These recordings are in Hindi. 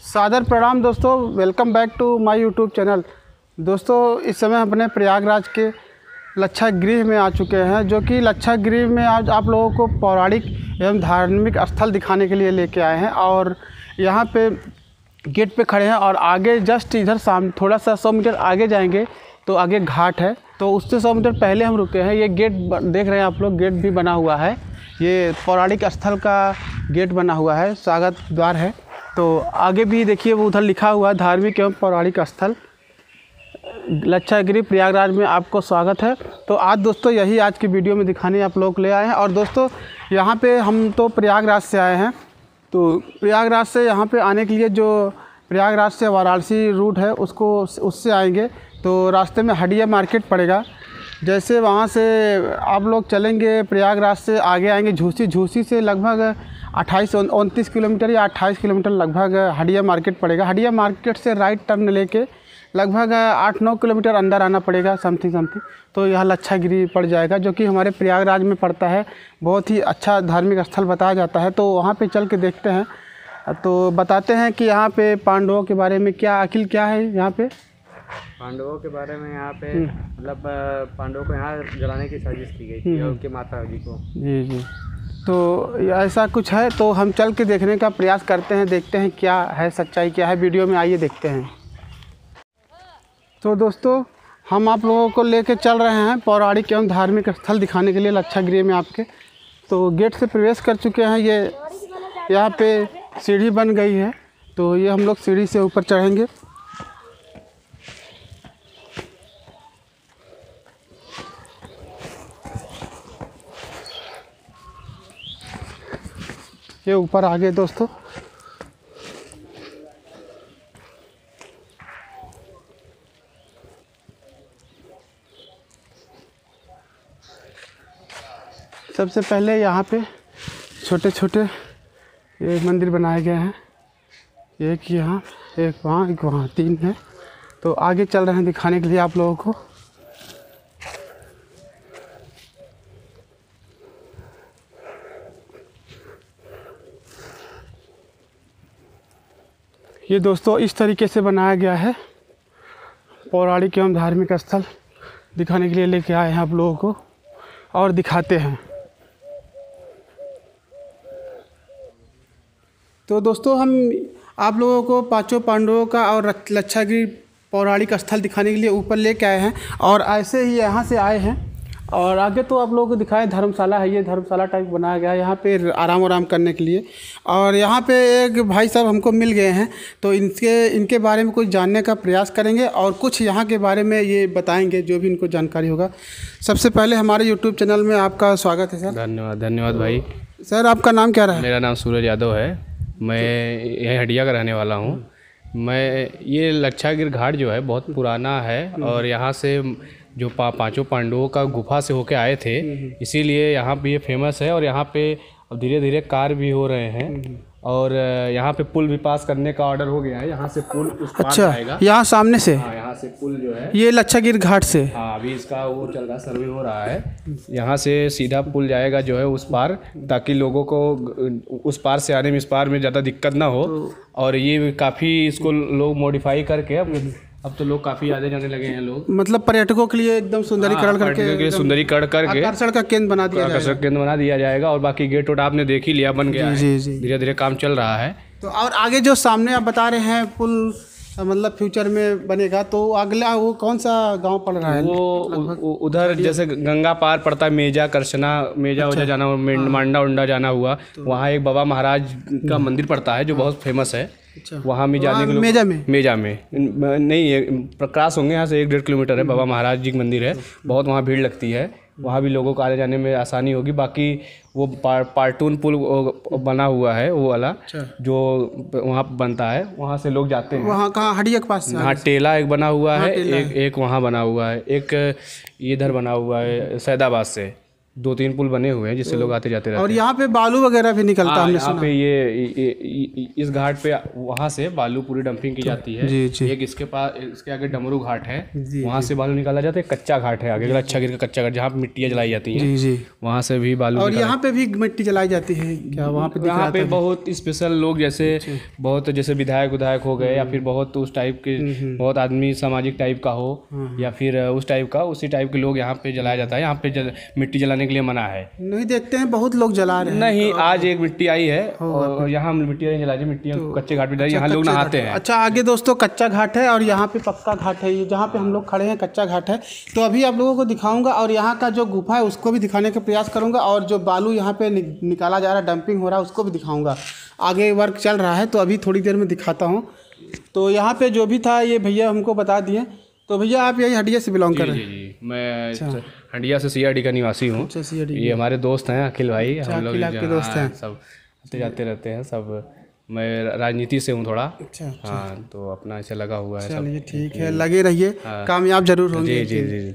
सादर प्रणाम दोस्तों, welcome back to my YouTube channel. दोस्तों इस समय अपने प्रयागराज के लक्षागृह में आ चुके हैं, जो कि लक्षागृह में आज आप लोगों को पौराणिक एवं धार्मिक स्थल दिखाने के लिए लेके आए हैं। और यहाँ पे गेट पे खड़े हैं और आगे जस्ट इधर सामने थोड़ा सा 100 मीटर आगे जाएंगे तो आगे घाट है, तो उससे 100 मीटर पहले हम रुके हैं। ये गेट देख रहे हैं आप लोग, गेट भी बना हुआ है। ये पौराणिक स्थल का गेट बना हुआ है, स्वागत द्वार है। तो आगे भी देखिए वो उधर लिखा हुआ है धार्मिक एवं पौराणिक स्थल लक्षागृह प्रयागराज में आपको स्वागत है। तो आज दोस्तों यही आज की वीडियो में दिखाने आप लोग ले आए हैं। और दोस्तों यहाँ पे हम तो प्रयागराज से आए हैं, तो प्रयागराज से यहाँ पे आने के लिए जो प्रयागराज से वाराणसी रूट है उससे आएंगे तो रास्ते में हडिया मार्केट पड़ेगा। जैसे वहाँ से आप लोग चलेंगे प्रयागराज से आगे आएंगे झूसी से लगभग 28-29 किलोमीटर या 28 किलोमीटर लगभग हडिया मार्केट पड़ेगा। हडिया मार्केट से राइट टर्न लेके लगभग 8-9 किलोमीटर अंदर आना पड़ेगा समथिंग। तो यह लक्षागृह पड़ जाएगा, जो कि हमारे प्रयागराज में पड़ता है। बहुत ही अच्छा धार्मिक स्थल बताया जाता है, तो वहाँ पे चल के देखते हैं। तो बताते हैं कि यहाँ पे पांडवों के बारे में क्या है यहाँ पे। पांडवों के बारे में यहाँ पे मतलब पांडवों को यहाँ जलाने की साजिश की गई थी और उनके माता जी को। जी। तो ऐसा कुछ है, तो हम चल के देखने का प्रयास करते हैं, देखते हैं क्या है सच्चाई क्या है। वीडियो में आइए देखते हैं। तो दोस्तों हम आप लोगों को लेके चल रहे हैं पौराणिक एवं धार्मिक स्थल दिखाने के लिए लक्षागृह में आपके। तो गेट से प्रवेश कर चुके हैं। ये यहाँ पे सीढ़ी बन गई है, तो ये हम लोग सीढ़ी से ऊपर चढ़ेंगे। ये ऊपर आ गए दोस्तों। सबसे पहले यहाँ पे छोटे छोटे ये मंदिर बनाए गए हैं, एक यहाँ एक वहाँ 3 है। तो आगे चल रहे हैं दिखाने के लिए आप लोगों को। ये दोस्तों इस तरीके से बनाया गया है। पौराणिक एवं धार्मिक स्थल दिखाने के लिए लेके आए हैं आप लोगों को और दिखाते हैं। तो दोस्तों हम आप लोगों को 5 पांडवों का और लक्षागृह पौराणिक स्थल दिखाने के लिए ऊपर लेके आए हैं। और ऐसे ही यहाँ से आए हैं और आगे तो आप लोगों को दिखाएं धर्मशाला है। ये धर्मशाला टाइप बनाया गया है यहाँ पे आराम करने के लिए। और यहाँ पे एक भाई साहब हमको मिल गए हैं, तो इनके बारे में कुछ जानने का प्रयास करेंगे और कुछ यहाँ के बारे में ये बताएंगे जो भी इनको जानकारी होगा। सबसे पहले हमारे यूट्यूब चैनल में आपका स्वागत है सर। धन्यवाद भाई। सर आपका नाम क्या रहा है? मेरा नाम सूरज यादव है, मैं यहीं हडिया का रहने वाला हूँ। मैं ये लक्षागृह घाट जो है बहुत पुराना है और यहाँ से जो 5 पांडवों का गुफा से होके आए थे, इसीलिए यहाँ पे ये फेमस है। और यहाँ पे अब धीरे धीरे कार्य भी हो रहे हैं और यहाँ पे पुल भी पास करने का ऑर्डर हो गया है। यहाँ से पुल उस पार जाएगा। यहाँ सामने से? हाँ, यहाँ से पुल जो है ये लक्षागृह घाट से। हाँ, अभी इसका वो चल रहा, सर्वे हो रहा है। यहाँ से सीधा पुल जाएगा जो है उस पार, ताकि लोगों को उस पार से आने में इस पार में ज़्यादा दिक्कत ना हो। और ये काफ़ी इसको लोग मॉडिफाई करके अब तो लोग काफ़ी आने जाने लगे हैं लोग, मतलब पर्यटकों के लिए एकदम सुंदरीकरण करके सुंदरीकरण करके आकर्षण का केंद्र बना दिया जाएगा। और बाकी गेट वोट आपने देख ही लिया, बन गया है। धीरे धीरे काम चल रहा है। तो और आगे जो सामने आप बता रहे हैं पुल मतलब फ्यूचर में बनेगा, तो अगला वो कौन सा गांव पड़ रहा है? वो उधर जैसे गंगा पार पड़ता है, मेजा वजा जाना हुआ, मांडा उंडा जाना हुआ, वहाँ एक बाबा महाराज का मंदिर पड़ता है जो बहुत फेमस है। वहाँ में जाने के लोग मेजा में नहीं क्रॉस होंगे, यहाँ से 1-1.5 किलोमीटर है। बाबा महाराज जी का मंदिर है, बहुत वहाँ भीड़ लगती है। वहाँ भी लोगों को आने जाने में आसानी होगी। बाकी वो पार्टून पुल बना हुआ है वो वाला, जो वहाँ बनता है, वहाँ से लोग जाते हैं। वहाँ कहाँ? हडिया के पास? हाँ, टेला एक बना हुआ है, एक वहाँ बना हुआ है, एक इधर बना हुआ है सैदाबाद से। 2-3 पुल बने हुए हैं जिससे लोग आते जाते रहते हैं। और यहाँ पे बालू वगैरह भी निकलता है, हमने यहाँ सुना। पे ये इस घाट पे वहाँ से बालू पूरी डंपिंग की जाती है। जी जी एक इसके पास, इसके आगे डमरू घाट है, वहाँ से बालू निकाला जाता है। कच्चा घाट है आगे, लच्छागिरी का कच्चा घाट, जहाँ पे मिट्टियाँ जलाई जाती हैं। जी जी। वहाँ से भी बालू। और यहाँ पे भी मिट्टी जलाई जाती है क्या? वहाँ पे यहाँ पे बहुत स्पेशल लोग, जैसे बहुत जैसे विधायक हो गए, या फिर बहुत उस टाइप के, बहुत आदमी सामाजिक टाइप का हो, या फिर उस टाइप का, उसी टाइप के लोग यहाँ पे जलाया जाता है। यहाँ पे मिट्टी जलाने के लिए मना है। नहीं, देखते हैं बहुत लोग जला रहे हैं। नहीं, आज एक मिट्टी आई है और यहाँ मिट्टी नहीं जलाई, मिट्टियाँ कच्चे घाट पे यहाँ लोग नहाते हैं। अच्छा, आगे दोस्तों कच्चा घाट है और यहाँ पे पक्का घाट है। ये जहाँ पे हम लोग खड़े हैं कच्चा घाट है। तो अभी आप लोगों को दिखाऊंगा और यहाँ का जो गुफा है उसको भी दिखाने का प्रयास करूँगा, और जो बालू यहाँ पे निकाला जा रहा है, डंपिंग हो रहा है, उसको भी दिखाऊँगा। आगे वर्क चल रहा है तो अभी थोड़ी देर में दिखाता हूँ। तो यहाँ पे जो भी था ये भैया हमको बता दिए। तो भैया आप यही हटिया से बिलोंग कर रहे हैं? जी, मैं हंडिया से सीआरडी का निवासी हूँ। ये हमारे दोस्त हैं अखिल भाई, हम लोग आपके दोस्त हैं? सब आते जाते रहते हैं सब। मैं राजनीति से हूँ थोड़ा। अच्छा। हाँ, तो अपना ऐसे लगा हुआ है। चलिए ठीक है, लगे रहिए, कामयाब जरूर होंगे। जी जी जी।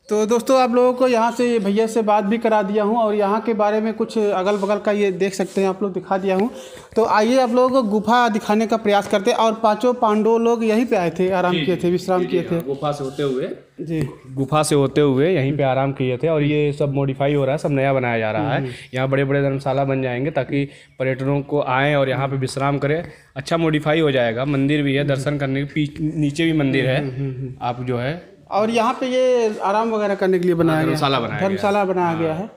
तो दोस्तों आप लोगों को यहाँ से भैया से बात भी करा दिया हूँ, और यहाँ के बारे में कुछ अगल बगल का ये देख सकते हैं आप लोग, दिखा दिया हूँ। तो आइए आप लोगों को गुफा दिखाने का प्रयास करते हैं। और 5 पांडव लोग यहीं पे आए थे, आराम किए थे, विश्राम किए थे गुफा से होते हुए। जी, गुफा से होते हुए यहीं पे आराम किए थे। और ये सब मॉडिफाई हो रहा है, सब नया बनाया जा रहा है। यहाँ बड़े बड़े धर्मशाला बन जाएंगे ताकि पर्यटकों को आएँ और यहाँ पे विश्राम करें। अच्छा मॉडिफाई हो जाएगा। मंदिर भी है, दर्शन करने के नीचे भी मंदिर है। आप जो है, और यहाँ पे ये आराम वगैरह करने के लिए बनाया गया, धर्मशाला बनाया गया है।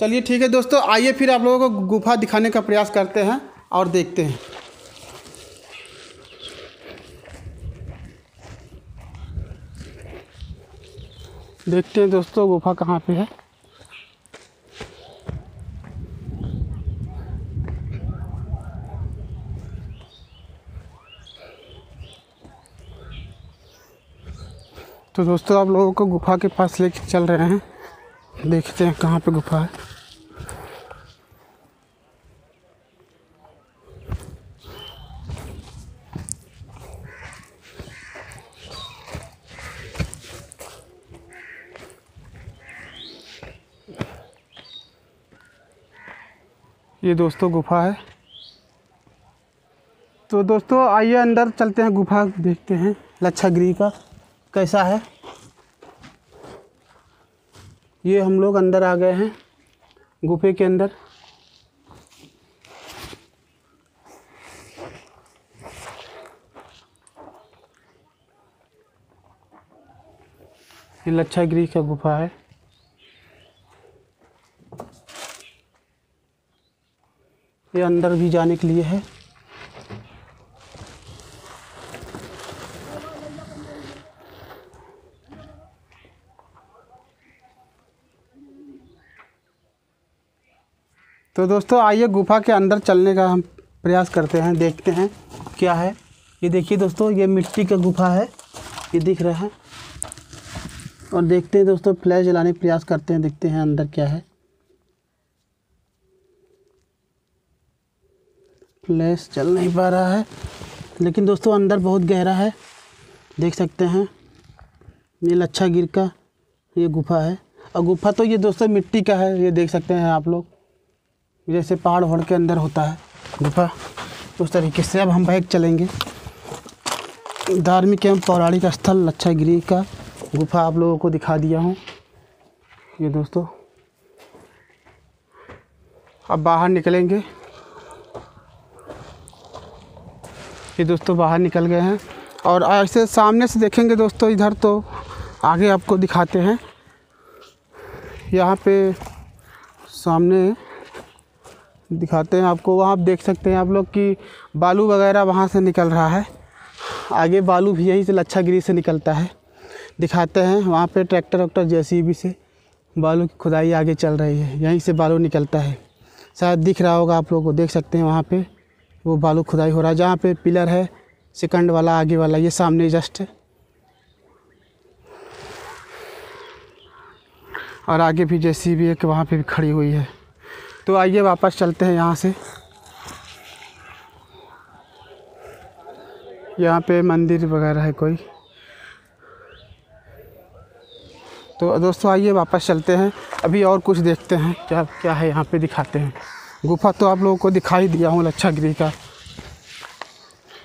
चलिए ठीक है दोस्तों, आइए फिर आप लोगों को गुफा दिखाने का प्रयास करते हैं और देखते हैं। देखते हैं दोस्तों गुफा कहाँ पे है। तो दोस्तों आप लोगों को गुफा के पास लेके चल रहे हैं, देखते हैं कहाँ पे गुफा है। ये दोस्तों गुफा है। तो दोस्तों आइए अंदर चलते हैं, गुफा देखते हैं लच्छागिरी का कैसा है। ये हम लोग अंदर आ गए हैं गुफे के अंदर। ये लच्छागिरी का गुफा है। ये अंदर भी जाने के लिए है। तो दोस्तों आइए गुफा के अंदर चलने का हम प्रयास करते हैं, देखते हैं क्या है। ये देखिए दोस्तों, ये मिट्टी का गुफा है, ये दिख रहा है। और देखते हैं दोस्तों, फ्लैश जलाने का प्रयास करते हैं, देखते हैं अंदर क्या है। फ्लैश चल नहीं पा रहा है, लेकिन दोस्तों अंदर बहुत गहरा है, देख सकते हैं। ये लच्छागिरी का ये गुफा है। और गुफा तो ये दोस्तों मिट्टी का है, ये देख सकते हैं आप लोग, जैसे पहाड़ वहाड़ के अंदर होता है गुफा, उस तरीके से। अब हम बैग चलेंगे। धार्मिक एवं पौराणिक स्थल लच्छागिरी का गुफा आप लोगों को दिखा दिया हूँ। ये दोस्तों अब बाहर निकलेंगे। ये दोस्तों बाहर निकल गए हैं, और ऐसे सामने से देखेंगे दोस्तों इधर, तो आगे आपको दिखाते हैं। यहाँ पे सामने दिखाते हैं आपको, वहाँ आप देख सकते हैं आप लोग कि बालू वगैरह वहाँ से निकल रहा है। आगे बालू भी यहीं से लच्छागिरी से निकलता है, दिखाते हैं। वहाँ पे ट्रैक्टर वैक्टर जेसीबी से बालू की खुदाई आगे चल रही है, यहीं से बालू निकलता है। शायद दिख रहा होगा आप लोगों को, देख सकते हैं वहाँ पे वो बालू खुदाई हो रहा है। जहाँ पे पिलर है सेकंड वाला आगे वाला, ये सामने जस्ट, और आगे भी जेसीबी एक वहाँ पे भी खड़ी हुई है। तो आइए वापस चलते हैं यहाँ से। यहाँ पे मंदिर वगैरह है कोई। तो दोस्तों आइए वापस चलते हैं, अभी और कुछ देखते हैं क्या क्या है यहाँ पे, दिखाते हैं। गुफा तो आप लोगों को दिखाई दिया हूँ लच्छागिरी का,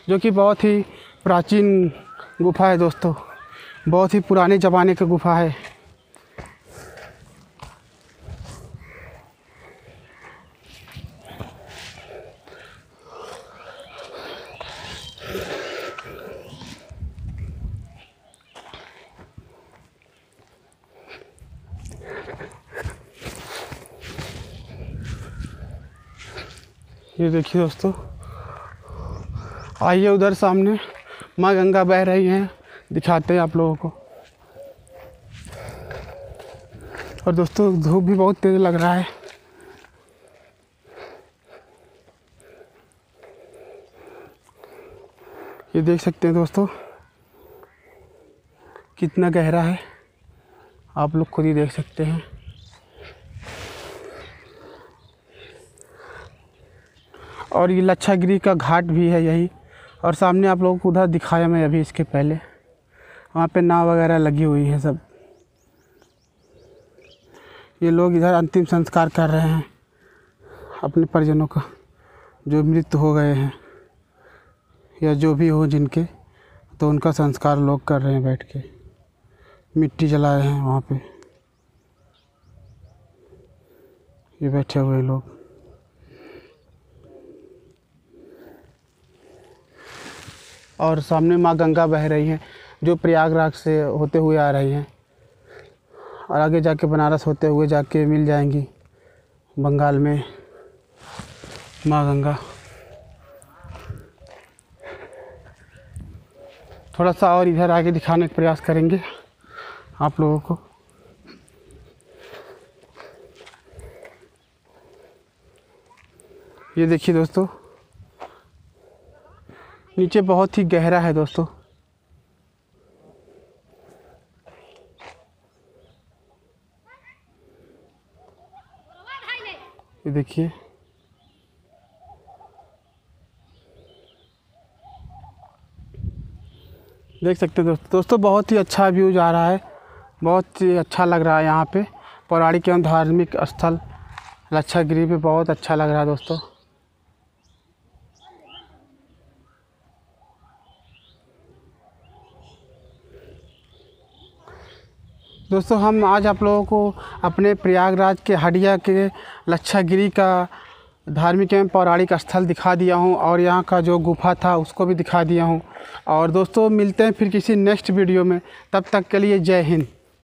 जो कि बहुत ही प्राचीन गुफा है दोस्तों, बहुत ही पुराने ज़माने की गुफा है। ये देखिए दोस्तों, आइए उधर सामने माँ गंगा बह रही हैं, दिखाते हैं आप लोगों को। और दोस्तों धूप भी बहुत तेज़ लग रहा है। ये देख सकते हैं दोस्तों कितना गहरा है, आप लोग खुद ही देख सकते हैं। और ये लच्छागिरी का घाट भी है यही, और सामने आप लोगों को उधर दिखाया मैं अभी इसके पहले, वहाँ पे नाव वगैरह लगी हुई है सब। ये लोग इधर अंतिम संस्कार कर रहे हैं अपने परिजनों का, जो मृत्यु हो गए हैं या जो भी हो जिनके, तो उनका संस्कार लोग कर रहे हैं बैठ के, मिट्टी जला रहे हैं वहाँ पे, ये बैठे हुए लोग। और सामने माँ गंगा बह रही हैं, जो प्रयागराज से होते हुए आ रही हैं, और आगे जाके बनारस होते हुए जाके मिल जाएंगी बंगाल में माँ गंगा। थोड़ा सा और इधर आगे दिखाने का प्रयास करेंगे आप लोगों को। ये देखिए दोस्तों, नीचे बहुत ही गहरा है दोस्तों। ये देखिए, देख सकते हैं दोस्तों बहुत ही अच्छा व्यूज आ रहा है, बहुत ही अच्छा लग रहा है यहाँ पे। पौराणिक एवं धार्मिक स्थल लच्छागिरी पे बहुत अच्छा लग रहा है दोस्तों। दोस्तों हम आज आप लोगों को अपने प्रयागराज के हडिया के लच्छागिरी का धार्मिक एवं पौराणिक स्थल दिखा दिया हूं, और यहाँ का जो गुफा था उसको भी दिखा दिया हूं। और दोस्तों मिलते हैं फिर किसी नेक्स्ट वीडियो में, तब तक के लिए जय हिंद।